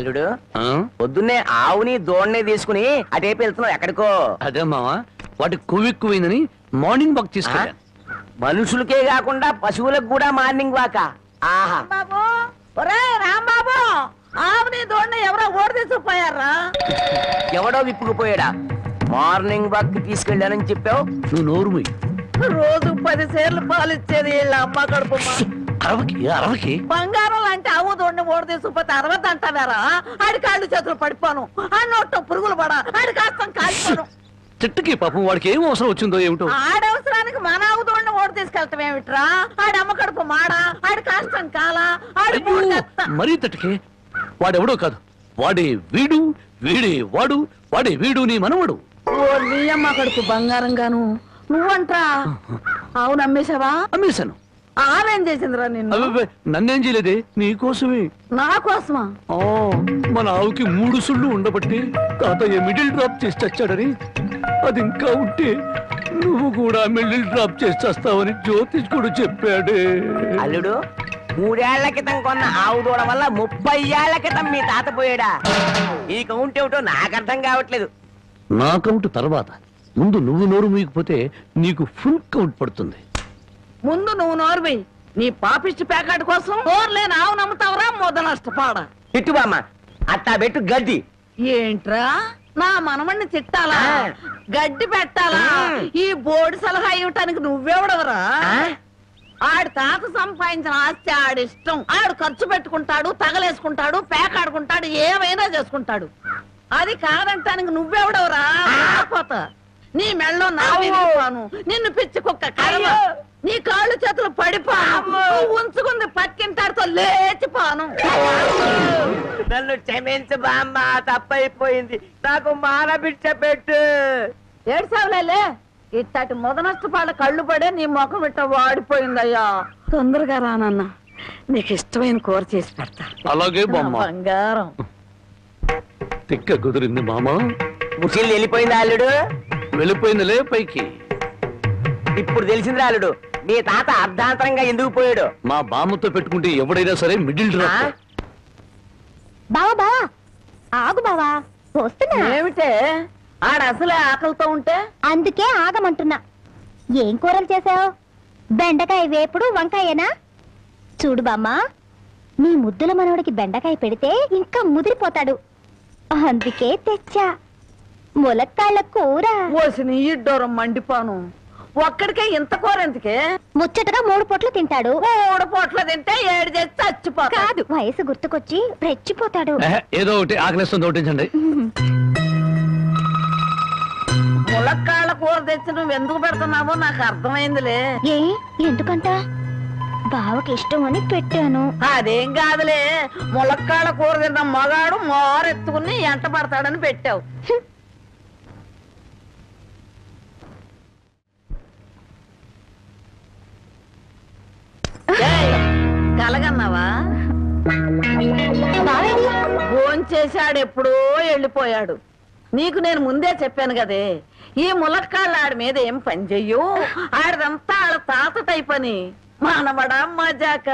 అల్లుడు పొద్దున్నే ఆవుని దోణ్ణి తీసుకుని అటేపు వెళ్తున్నావు ఎక్కడికో? అదే మావా, వాటి కొవ్వెక్కువైందని మార్నింగ్ వాక్ తీసుకెళ్ళాను. మనుషులకే కాకుండా పశువులకు కూడా మార్నింగ్ వాక? ఆహా బాబు, ఒరే రాంబాబు, ఆవుని దోణ్ణి ఎవరో ఓడి తీసుకుపోయారా? ఎవడో విప్పుకుపోయాడా? మార్నింగ్ వాక్ తీసుకెళ్ళానని చెప్పావు. నువ్వు నోరుమి. రోజు 10 సేర్లు పాలిచ్చేది వీళ్ళ అమ్మ కడుపు. అరవకి బంగారం లాంటి ఆవు దోణ్ణి ఓడి తీసుకుపోతే 60 అంటావారా? ఆడి కాళ్ళు చేతులు పడిపోను, ఆ నోట్లో పురుగులు పడా, ఆడి కాస్తం కాలిపోను. చెట్టుకి పాపం వాడికి ఏం అవసరం వచ్చిందో ఏమిటో. ఆడవసరానికి మన ఆవు దోణ్ణి ఓడి తీసుకెళ్తాం ఏమిట్రా? ఆడి అమ్మ కడుపు మాడా, ఆడి కాస్తం కాలా, ఆడి మరీ తట్టుకే. వాడెవడో కాదు, వాడే వీడు, వీడే వాడు, వాడే వీడు నీ మనవడు. ఓ నీ అమ్మ కడుపు బంగారం గాను. నువ్వంట్రా ఆవును అమ్మేశావా? అమ్మేశాను. ఆవేం చేసిందిరా నిన్ను? నన్నేం చేయలేదే, నీకోసమే. నా కోసమా? మన ఆవుకి 3 సుళ్ళు ఉండబట్టి తాతయ్య మిడిల్ డ్రాప్ చేసి చచ్చాడని, అది ఇంకా ఉంటే నువ్వు కూడా మిడిల్ డ్రాప్ చేసి చేస్తావని జ్యోతిష్కుడు చెప్పాడే. అల్లుడు, 3 ఏళ్ల క్రితం కొన్న ఆవు దూడ వల్ల 30 ఏళ్ల క్రితం మీ తాత పోయాడా? ఈ కౌంట్ ఏమిటో నాకు అర్థం కావట్లేదు. నా కౌంట్ తర్వాత, ముందు నువ్వు నోరు మూయకపోతే నీకు ఫుల్ కౌంట్ పడుతుంది. ముందు నువ్వు నోరువి. నీ పాపిష్టి ప్యాకెట్ కోసం నోరులేని ఆవు నమ్ముతావరా? మొద నష్టపాడ. ఇటు బామ్మ, అట్టా పెట్టు గడ్డి. ఏంట్రా నా మనమణ్ణి తిట్టాలా, గడ్డి పెట్టాలా? ఈ బోర్డు సలహా ఇవ్వటానికి నువ్వెవడవరా? ఆడి తాత సంపాదించిన ఆస్తి ఆడిష్టం. ఆడు ఖర్చు పెట్టుకుంటాడు, తగలేసుకుంటాడు, పేకాడుకుంటాడు, ఏమైనా చేసుకుంటాడు. అది కాదంటానికి నువ్వెవడవరా? నీ మెళ్ళో నా విరిగిపోను, నిన్ను పిచ్చి కుక్క కర్మ, నీ కాళ్ళు చేతులు పడిపోను, నువ్వు ఉంచుకుంది పక్కింటాడుతో లేచిపోను. నన్ను క్షమించు బామ్మ, తప్పైపోయింది. నాకు మానబిడ్డ పెట్టు. ఏడ్సావులేలే, ఇట్టటి మొద నష్టపాళ్ళ కళ్ళు పడే నీ ముఖం ఇట్ట వాడిపోయిందయ్యా. తొందరగా రానన్నా, నీకు ఇష్టమైన కూర చేసి పెడతా. అలాగే బామ్మ. బంగారం తిక్క కుదిరింది మామ. ముసిల్ వెళ్ళిపోయిందా అల్లుడు? వెళ్ళిపోయిందిలే పైకి. ఇప్పుడు తెలిసిందిరా అల్లుడు, మీ తాత అర్ధాంతరంగా ఎందుకు పోయాడు. మా బామ్మతో పెట్టుకుంటే ఎవడైనా సరే మిడిల్ డ్రాప్. బావా బావా ఆగు బావా, వస్తున్నా. ఏమిటే ఆడ అసలే ఆకలితో ఉంటే? అందుకే ఆగమంటున్నా. ఏం కూరలు చేసావు? బెండకాయ వేపుడు, వంకాయేనా? చూడు బామ్మా, నీ ముద్దుల మనవడికి బెండకాయ పెడితే ఇంకా ముదిరిపోతాడు, అందుకే తెచ్చా ములక్కాళ్ళ కూర. ఓసిని ఇడ్డోరం మండిపోను. ఒక్కడికే ఇంత కూర ఎందుకే? ముచ్చటగా 3 పూట్లు తింటాడు. 3 పూట్ల తింటే 7 చేసి చచ్చిపోతాడు. కాదు, వయసు గుర్తుకొచ్చి రెచ్చిపోతాడు. ఏదో ఒకటి ఆకలిస్తుంది, ఒకటించండి. ములక్కాళ్ళ కూర తెచ్చి నువ్వు ఎందుకు పెడుతున్నావో నాకు అర్థమైందిలే. ఏ ఎందుకంట? బావకి ఇష్టం అని పెట్టాను. అదేం కాదులే, ములక్కాళ్ళ కూర తిన్న మగాడు మోరెత్తుకుని ఎంట పడతాడని పెట్టావు. కలగన్నావా? భోంచేశాడు, ఎప్పుడో వెళ్ళిపోయాడు. నీకు నేను ముందే చెప్పాను కదే, ఈ ములక్కాళ్ళ ఆడి మీద ఏం పని చెయ్యు, ఆడిదంతా ఆడ తాత టైప్ అని. మానవడా మజాక.